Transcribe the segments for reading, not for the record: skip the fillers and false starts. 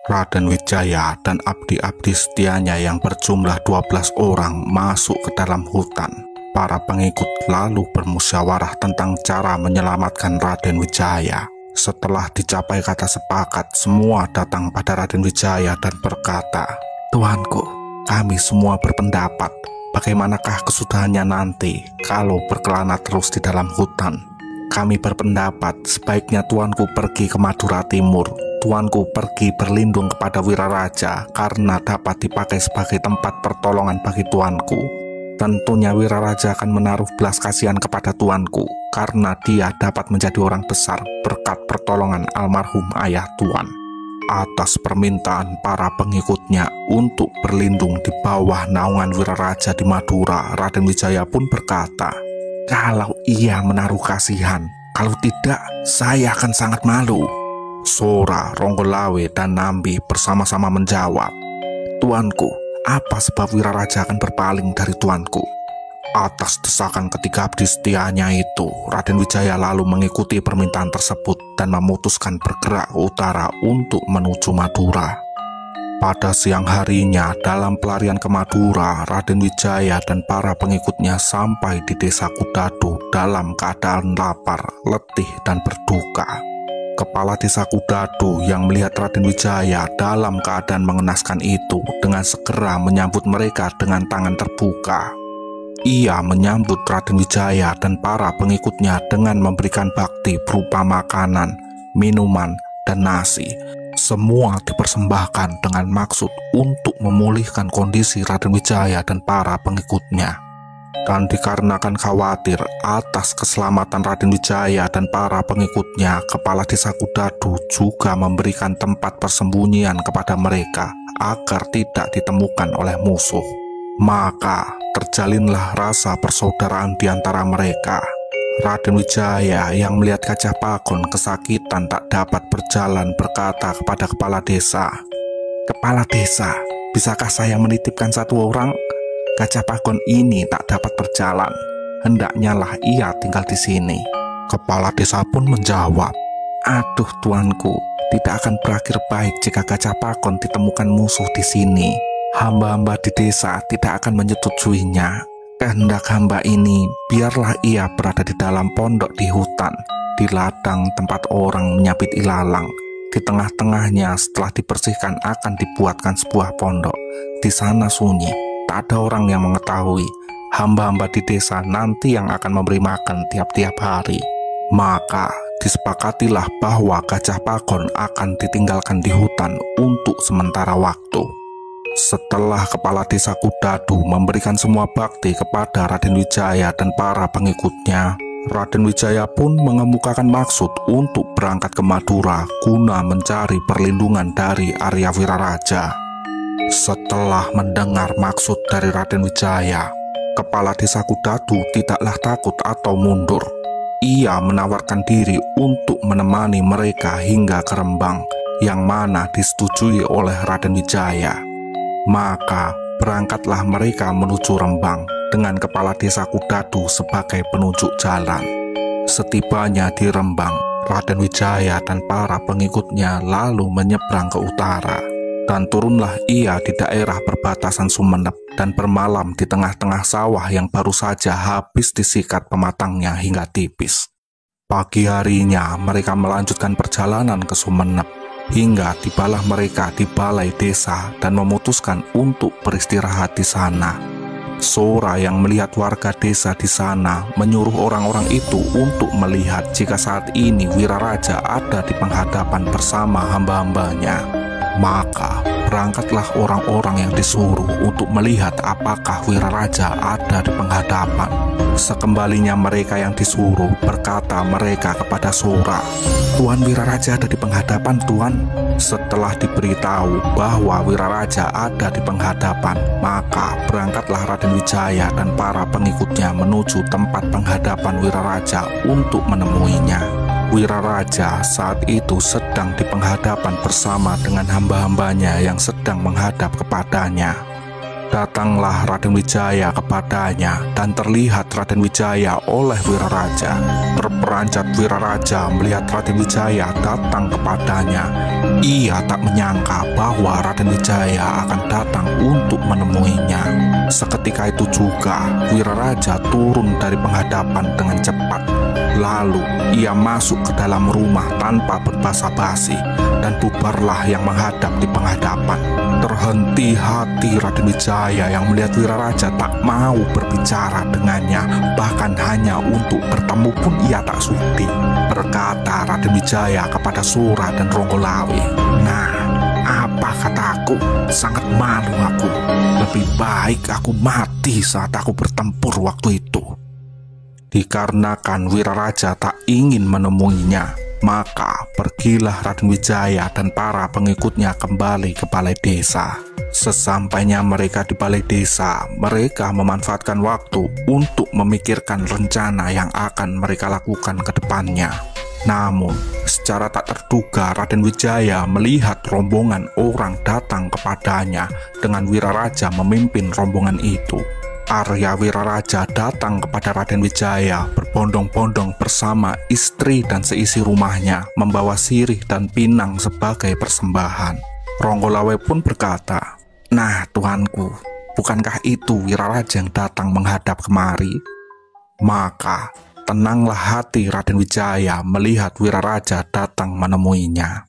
Raden Wijaya dan abdi-abdi setianya yang berjumlah 12 orang masuk ke dalam hutan. Para pengikut lalu bermusyawarah tentang cara menyelamatkan Raden Wijaya. Setelah dicapai kata sepakat, semua datang pada Raden Wijaya dan berkata, "Tuanku, kami semua berpendapat, bagaimanakah kesudahannya nanti kalau berkelana terus di dalam hutan? Kami berpendapat sebaiknya tuanku pergi ke Madura Timur. Tuanku pergi berlindung kepada Wiraraja karena dapat dipakai sebagai tempat pertolongan bagi tuanku. Tentunya Wiraraja akan menaruh belas kasihan kepada tuanku karena dia dapat menjadi orang besar berkat pertolongan almarhum ayah tuan." Atas permintaan para pengikutnya untuk berlindung di bawah naungan Wiraraja di Madura, Raden Wijaya pun berkata, "Kalau ia menaruh kasihan, kalau tidak, saya akan sangat malu." Sora, Ronggolawe, dan Nambi bersama-sama menjawab, "Tuanku, apa sebab Wiraraja akan berpaling dari tuanku?" Atas desakan ketiga abdi setianya itu, Raden Wijaya lalu mengikuti permintaan tersebut dan memutuskan bergerak ke utara untuk menuju Madura. Pada siang harinya, dalam pelarian ke Madura, Raden Wijaya dan para pengikutnya sampai di desa Kudadu dalam keadaan lapar, letih, dan berduka. Kepala desa Kudadu yang melihat Raden Wijaya dalam keadaan mengenaskan itu dengan segera menyambut mereka dengan tangan terbuka. Ia menyambut Raden Wijaya dan para pengikutnya dengan memberikan bakti berupa makanan, minuman, dan nasi. Semua dipersembahkan dengan maksud untuk memulihkan kondisi Raden Wijaya dan para pengikutnya. Dan dikarenakan khawatir atas keselamatan Raden Wijaya dan para pengikutnya, kepala desa Kudadu juga memberikan tempat persembunyian kepada mereka agar tidak ditemukan oleh musuh. Maka terjalinlah rasa persaudaraan di antara mereka. Raden Wijaya yang melihat Gajah Pagon kesakitan tak dapat berjalan berkata kepada kepala desa, "Kepala desa, bisakah saya menitipkan satu orang? Gajah Pagon ini tak dapat berjalan. Hendaknya lah ia tinggal di sini." Kepala desa pun menjawab, "Aduh tuanku, tidak akan berakhir baik jika Gajah Pagon ditemukan musuh di sini. Hamba-hamba di desa tidak akan menyetujuinya. Kehendak hamba ini biarlah ia berada di dalam pondok di hutan, di ladang tempat orang menyapit ilalang. Di tengah-tengahnya setelah dibersihkan akan dibuatkan sebuah pondok. Di sana sunyi, tak ada orang yang mengetahui. Hamba-hamba di desa nanti yang akan memberi makan tiap-tiap hari." Maka disepakatilah bahwa Gajah Pagon akan ditinggalkan di hutan untuk sementara waktu. Setelah kepala desa Kudadu memberikan semua bakti kepada Raden Wijaya dan para pengikutnya, Raden Wijaya pun mengemukakan maksud untuk berangkat ke Madura guna mencari perlindungan dari Arya Wiraraja. Setelah mendengar maksud dari Raden Wijaya, kepala desa Kudadu tidaklah takut atau mundur. Ia menawarkan diri untuk menemani mereka hingga ke Rembang, yang mana disetujui oleh Raden Wijaya. Maka berangkatlah mereka menuju Rembang dengan kepala desa Kudadu sebagai penunjuk jalan. Setibanya di Rembang, Raden Wijaya dan para pengikutnya lalu menyeberang ke utara. Dan turunlah ia di daerah perbatasan Sumenep dan bermalam di tengah-tengah sawah yang baru saja habis disikat pematangnya hingga tipis. Pagi harinya mereka melanjutkan perjalanan ke Sumenep, hingga tibalah mereka di balai desa dan memutuskan untuk beristirahat di sana. Sora yang melihat warga desa di sana menyuruh orang-orang itu untuk melihat jika saat ini Wiraraja ada di penghadapan bersama hamba-hambanya. Maka berangkatlah orang-orang yang disuruh untuk melihat apakah Wiraraja ada di penghadapan. Sekembalinya mereka yang disuruh, berkata mereka kepada Sora, "Tuan Wiraraja ada di penghadapan, Tuan." Setelah diberitahu bahwa Wiraraja ada di penghadapan, maka berangkatlah Raden Wijaya dan para pengikutnya menuju tempat penghadapan Wiraraja untuk menemuinya. Wiraraja saat itu sedang di penghadapan bersama dengan hamba-hambanya yang sedang menghadap kepadanya. Datanglah Raden Wijaya kepadanya dan terlihat Raden Wijaya oleh Wiraraja. Terperanjat Wiraraja melihat Raden Wijaya datang kepadanya. Ia tak menyangka bahwa Raden Wijaya akan datang untuk menemuinya. Seketika itu juga Wiraraja turun dari penghadapan dengan cepat. Lalu ia masuk ke dalam rumah tanpa berbasa-basi dan bubarlah yang menghadap di penghadapan. Terhenti hati Raden Wijaya yang melihat Wiraraja tak mau berbicara dengannya, bahkan hanya untuk bertemu pun ia tak sudi. Berkata Raden Wijaya kepada Sura dan Ronggolawe, "Nah, apa kataku? Sangat malu aku. Lebih baik aku mati saat aku bertempur waktu itu." Dikarenakan Wiraraja tak ingin menemuinya, maka pergilah Raden Wijaya dan para pengikutnya kembali ke balai desa. Sesampainya mereka di balai desa, mereka memanfaatkan waktu untuk memikirkan rencana yang akan mereka lakukan ke depannya. Namun, secara tak terduga Raden Wijaya melihat rombongan orang datang kepadanya dengan Wiraraja memimpin rombongan itu. Arya Wiraraja datang kepada Raden Wijaya berbondong-bondong bersama istri dan seisi rumahnya, membawa sirih dan pinang sebagai persembahan. Ronggolawe pun berkata, "Nah, tuanku, bukankah itu Wiraraja yang datang menghadap kemari?" Maka tenanglah hati Raden Wijaya melihat Wiraraja datang menemuinya.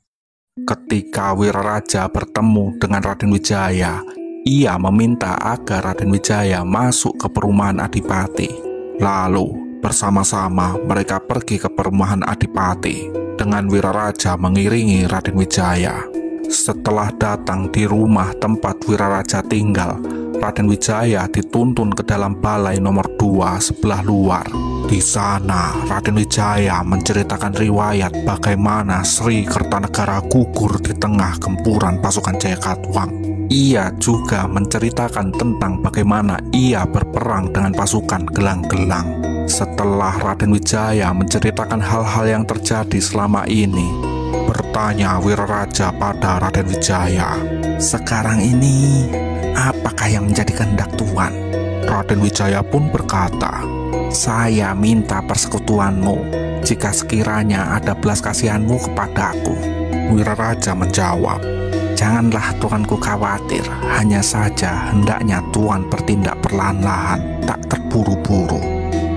Ketika Wiraraja bertemu dengan Raden Wijaya, ia meminta agar Raden Wijaya masuk ke perumahan Adipati. Lalu bersama-sama mereka pergi ke perumahan Adipati dengan Wiraraja mengiringi Raden Wijaya. Setelah datang di rumah tempat Wiraraja tinggal, Raden Wijaya dituntun ke dalam balai nomor 2 sebelah luar. Di sana Raden Wijaya menceritakan riwayat bagaimana Sri Kertanegara gugur di tengah gempuran pasukan Jayakatwang. Ia juga menceritakan tentang bagaimana ia berperang dengan pasukan Gelang-Gelang. Setelah Raden Wijaya menceritakan hal-hal yang terjadi selama ini, bertanya Wiraraja pada Raden Wijaya, "Sekarang ini, apakah yang menjadi kehendak Tuan?" Raden Wijaya pun berkata, "Saya minta persekutuanmu jika sekiranya ada belas kasihanmu kepadaku." Wiraraja menjawab, "Janganlah tuanku khawatir, hanya saja hendaknya tuan bertindak perlahan-lahan, tak terburu-buru."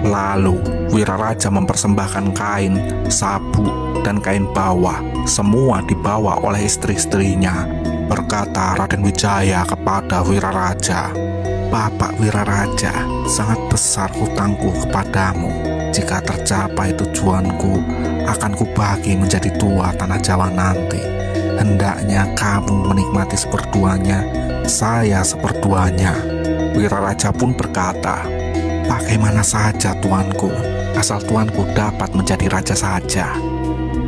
Lalu Wiraraja mempersembahkan kain, sabuk, dan kain bawah, semua dibawa oleh istri-istrinya. Berkata Raden Wijaya kepada Wiraraja, "Bapak Wiraraja, sangat besar hutangku kepadamu. Jika tercapai tujuanku, akan kubagi menjadi 2 tanah Jawa nanti. Hendaknya kamu menikmati seperduanya, saya seperduanya." Wiraraja pun berkata, "Bagaimana saja tuanku, asal tuanku dapat menjadi raja saja."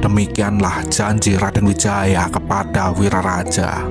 Demikianlah janji Raden Wijaya kepada Wiraraja.